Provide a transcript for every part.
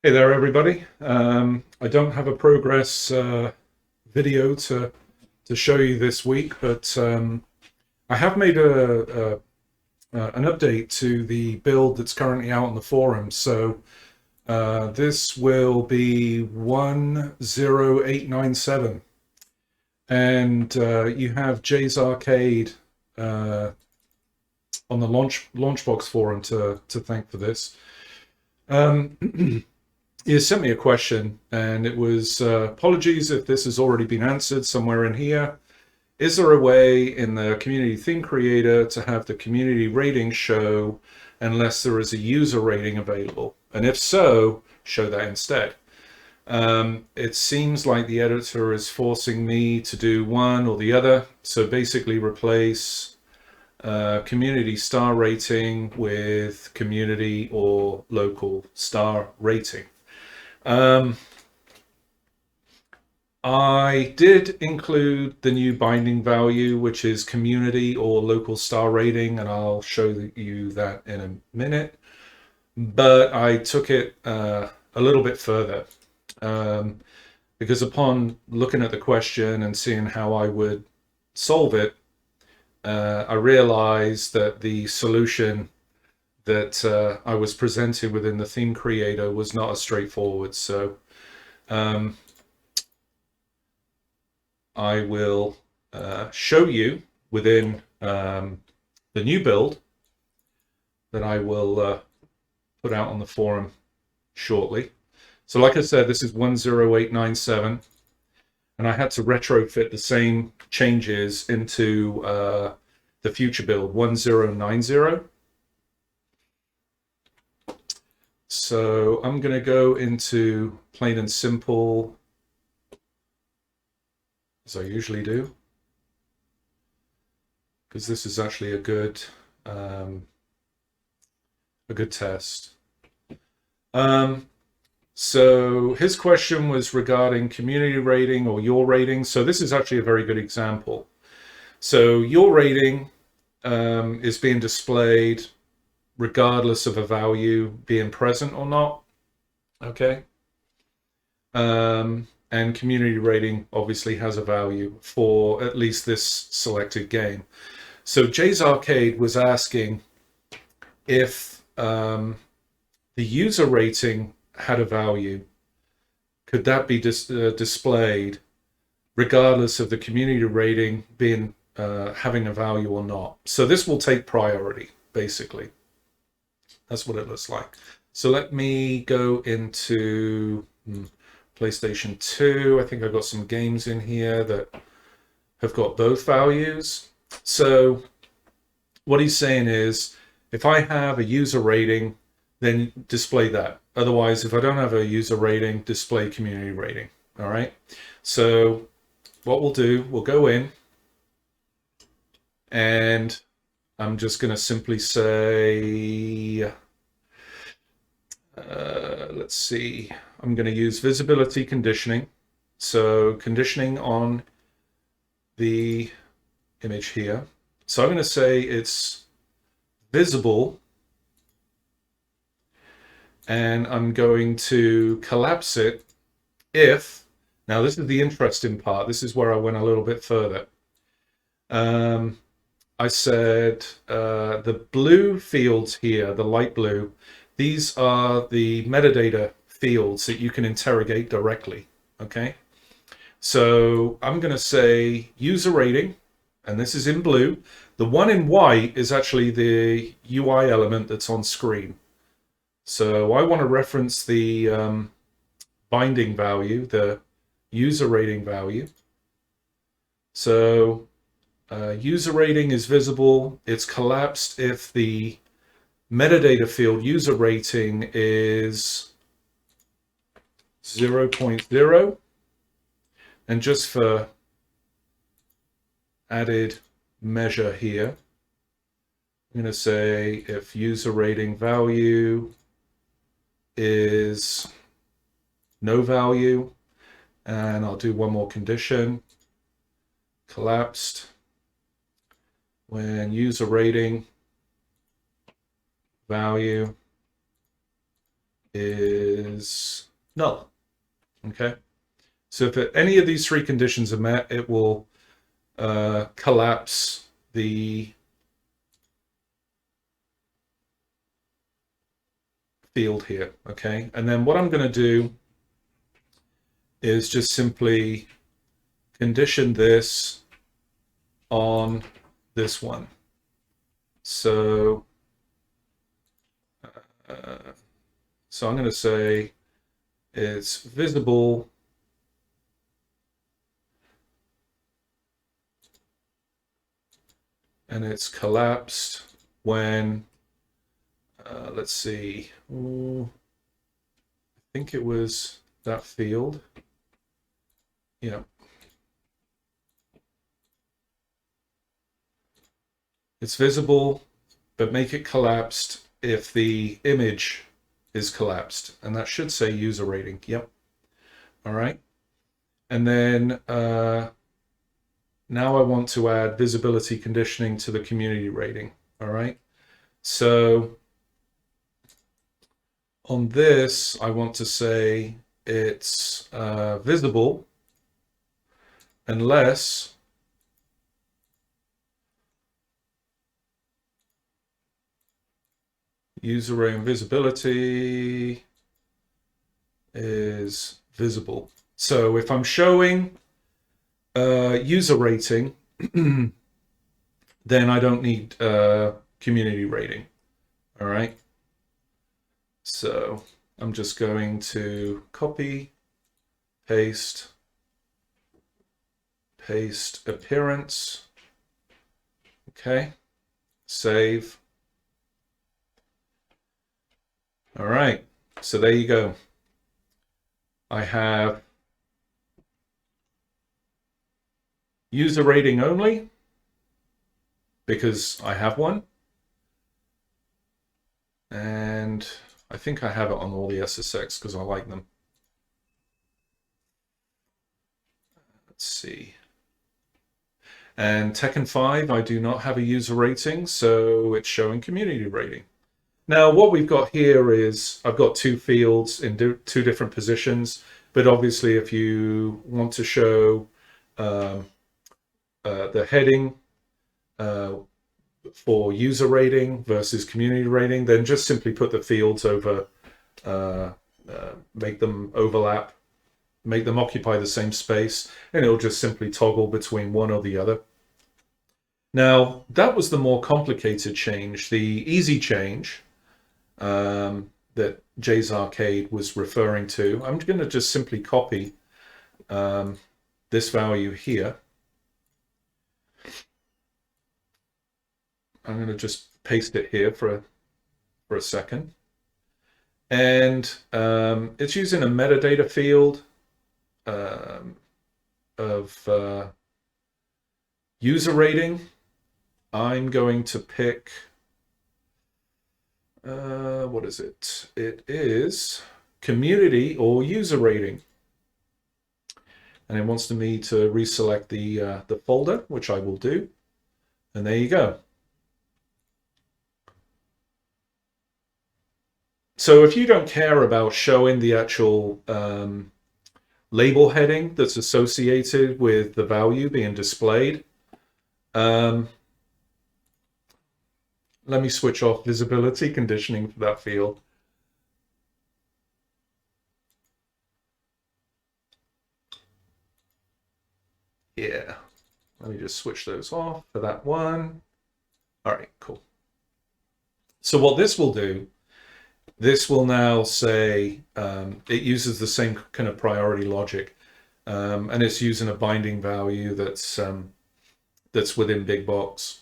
Hey there, everybody. I don't have a progress video to show you this week, but I have made an update to the build that's currently out on the forum. So this will be 10897, and you have Jay's Arcade on the Launchbox forum to thank for this. You sent me a question, and it was apologies if this has already been answered somewhere in here. Is there a way in the community theme creator to have the community rating show unless there is a user rating available? And if so, show that instead. It seems like the editor is forcing me to do one or the other. So basically replace community star rating with community or local star rating. I did include the new binding value, which is community or local star rating, and I'll show you that in a minute. But I took it a little bit further because upon looking at the question and seeing how I would solve it, I realized that the solution that I was presented within the theme creator was not as straightforward. So I will show you within the new build that I will put out on the forum shortly. So like I said, this is 10897, and I had to retrofit the same changes into the future build 1090. So I'm going to go into plain and simple, as I usually do, because this is actually a good test. So his question was regarding community rating or your rating. So this is actually a very good example. So your rating is being displayed regardless of a value being present or not. Okay. And community rating obviously has a value for at least this selected game. So Jay's Arcade was asking if the user rating had a value, could that be displayed regardless of the community rating being having a value or not? So this will take priority, basically. That's what it looks like. So let me go into PlayStation 2. I think I've got some games in here that have got both values. So what he's saying is, if I have a user rating, then display that. Otherwise, if I don't have a user rating, display community rating. All right. So what we'll do, we'll go in, and I'm just going to simply say, let's see, I'm going to use visibility conditioning. So conditioning on the image here. So I'm going to say it's visible, and I'm going to collapse it if, now this is the interesting part, this is where I went a little bit further. I said the blue fields here, the light blue, these are the metadata fields that you can interrogate directly, okay? So I'm going to say user rating, and this is in blue. The one in white is actually the UI element that's on screen. So I want to reference the binding value, the user rating value. So user rating is visible. It's collapsed if the metadata field user rating is 0.0. And just for added measure here, I'm going to say if user rating value is no value, and I'll do one more condition, collapsed when user rating value is null. Okay, so if any of these three conditions are met, it will collapse the field here. Okay, and then what I'm going to do is just simply condition this on this one. So I'm going to say it's visible and it's collapsed when, let's see, I think it was that field. Yeah. It's visible, but make it collapsed if the image is collapsed. And that should say user rating. Yep. All right. And then now I want to add visibility conditioning to the community rating. All right. So on this, I want to say it's visible unless user rating visibility is visible. So if I'm showing user rating, then I don't need community rating. All right. So I'm just going to copy, paste appearance. Okay. Save. All right. So there you go. I have user rating only because I have one. And I think I have it on all the SSX because I like them. Let's see. And Tekken 5, I do not have a user rating, so it's showing community rating. Now, what we've got here is I've got two fields in two different positions, but obviously if you want to show the heading for user rating versus community rating, then just simply put the fields over, make them overlap, make them occupy the same space, and it'll just simply toggle between one or the other. Now, that was the more complicated change. The easy change that Jay's Arcade was referring to, I'm going to just simply copy this value here. I'm going to just paste it here for a second. And it's using a metadata field of user rating. I'm going to pick, what is it? It is community or user rating. And it wants me to reselect the folder, which I will do. And there you go. So if you don't care about showing the actual label heading that's associated with the value being displayed, let me switch off visibility conditioning for that field. Yeah, let me just switch those off for that one. All right, cool. So what this will do, this will now say, it uses the same kind of priority logic, and it's using a binding value that's within big box.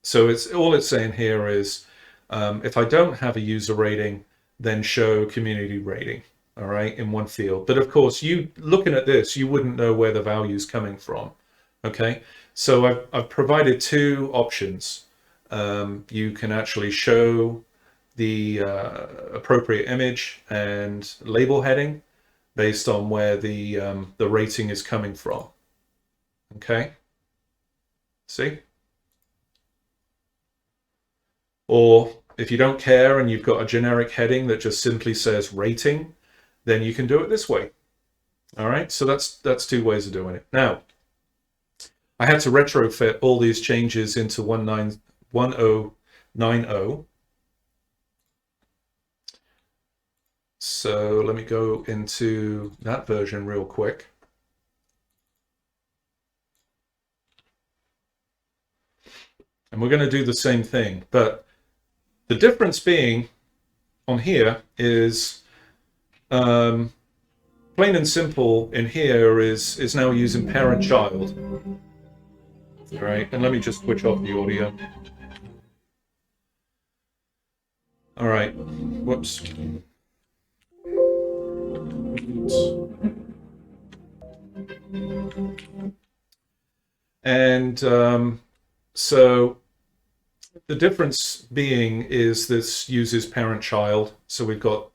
So all it's saying here is, if I don't have a user rating, then show community rating, all right, in one field. But of course, you looking at this, you wouldn't know where the value is coming from, okay? So I've provided two options. You can actually show the appropriate image and label heading based on where the rating is coming from, okay? See? Or If you don't care and you've got a generic heading that just simply says rating, then you can do it this way. All right, so that's two ways of doing it. Now, I had to retrofit all these changes into 1090. So let me go into that version real quick. And we're going to do the same thing, but the difference being on here is plain and simple in here is now using parent-child. All right, and let me just switch off the audio. All right, whoops. And so the difference being is this uses parent-child. So we've got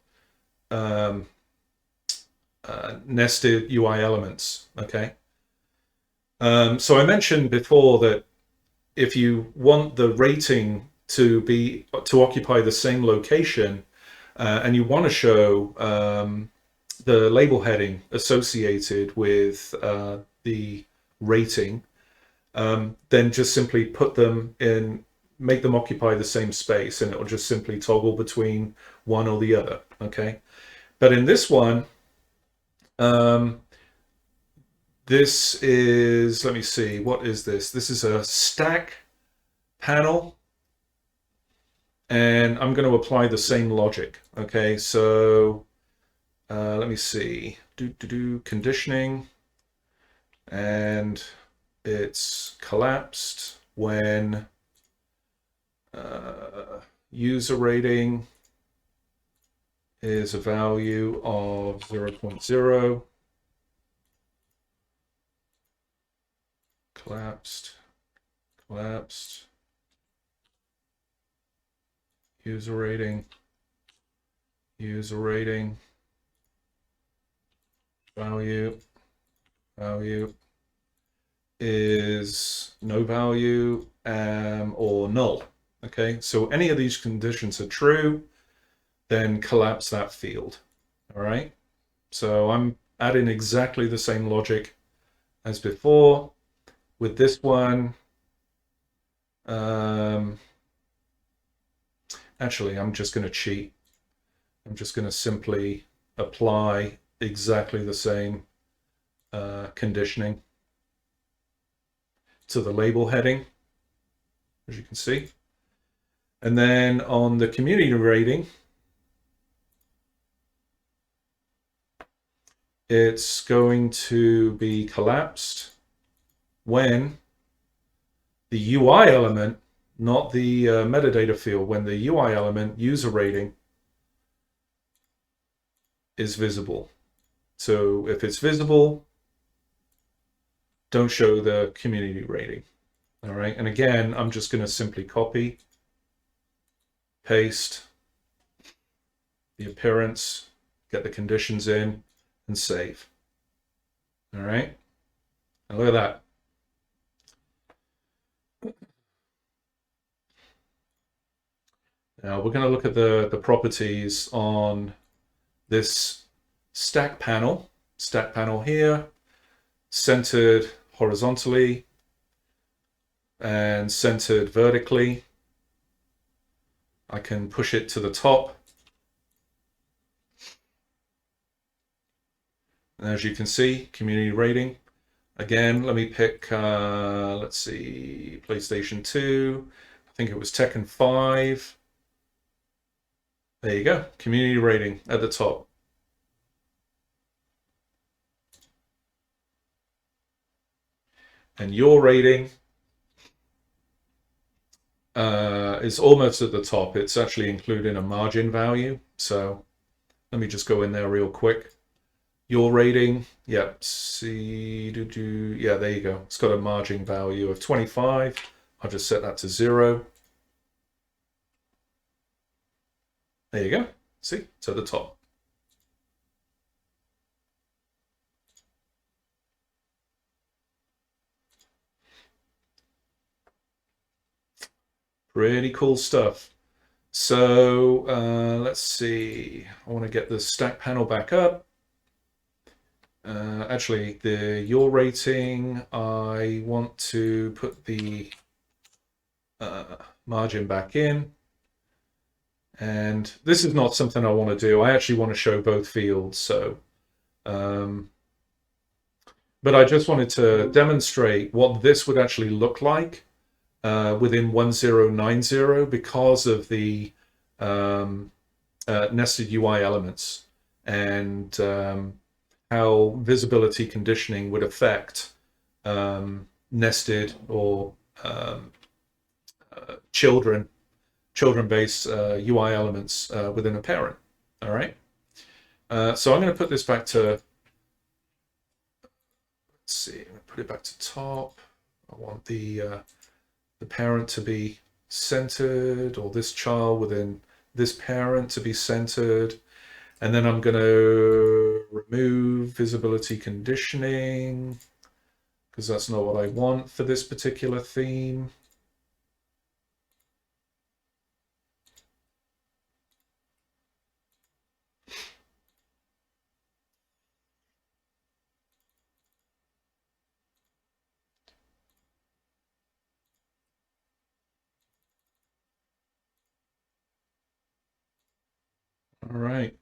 nested UI elements, okay? So I mentioned before that if you want the rating to occupy the same location and you want to show the label heading associated with the rating, then just simply put them in, make them occupy the same space, and it will just simply toggle between one or the other, okay? But in this one, this is, let me see, what is this? This is a stack panel, and I'm going to apply the same logic, okay? So let me see, conditioning, and it's collapsed when user rating is a value of 0.0, collapsed, user rating, value is no value or null. Okay, so any of these conditions are true, then collapse that field. All right, so I'm adding exactly the same logic as before with this one. Actually, I'm just going to cheat. I'm just going to simply apply exactly the same conditioning to the label heading, as you can see. And then on the community rating, it's going to be collapsed when the UI element, not the metadata field, when the UI element user rating is visible. So if it's visible, don't show the community rating. All right, and again, I'm just going to simply copy, paste the appearance, get the conditions in, and save. All right, now look at that. Now we're going to look at the properties on this stack panel here, centered horizontally and centered vertically. I can push it to the top. And as you can see, community rating. Again, let me pick, let's see, PlayStation 2. I think it was Tekken 5. There you go, community rating at the top. And your rating is almost at the top. It's actually including a margin value. So let me just go in there real quick. Your rating, yep, yeah, there you go. It's got a margin value of 25. I'll just set that to 0. There you go. See, it's at the top. Pretty cool stuff. So let's see, I want to get the stack panel back up. Actually, your rating, I want to put the margin back in. And this is not something I want to do. I actually want to show both fields. So, but I just wanted to demonstrate what this would actually look like within 1090 because of the nested UI elements and how visibility conditioning would affect nested or children-based UI elements within a parent. All right. So I'm going to put this back to, let's see, I'm going to put it back to top. I want the parent to be centered, or this child within this parent to be centered. And then I'm going to remove visibility conditioning because that's not what I want for this particular theme. All right.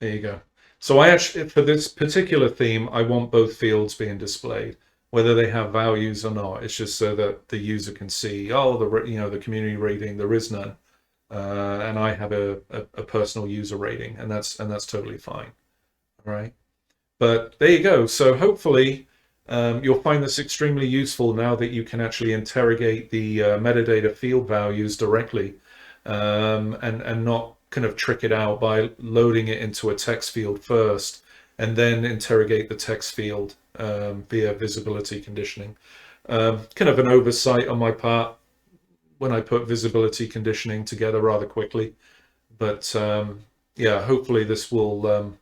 There you go. So I actually, for this particular theme, I want both fields being displayed, whether they have values or not. It's just so that the user can see, oh, the community rating, there is none, and I have a personal user rating, and that's totally fine. All right. But there you go. So hopefully you'll find this extremely useful now that you can actually interrogate the metadata field values directly and not kind of trick it out by loading it into a text field first and then interrogate the text field via visibility conditioning. Kind of an oversight on my part when I put visibility conditioning together rather quickly. But yeah, hopefully this will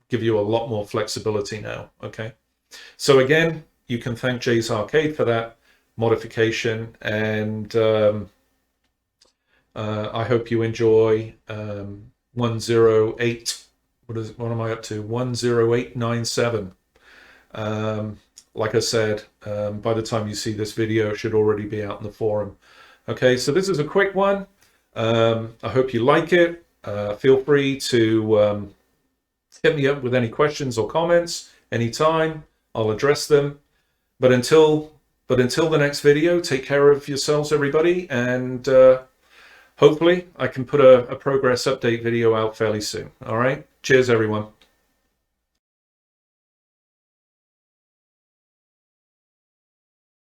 give you a lot more flexibility now. Okay. So again, you can thank Jay's Arcade for that modification, and I hope you enjoy 108. What am I up to? 10897. Like I said, by the time you see this video, it should already be out in the forum. Okay, so this is a quick one. I hope you like it. Feel free to hit me up with any questions or comments anytime. I'll address them. But until the next video, take care of yourselves, everybody, and hopefully I can put a progress update video out fairly soon. All right. Cheers, everyone.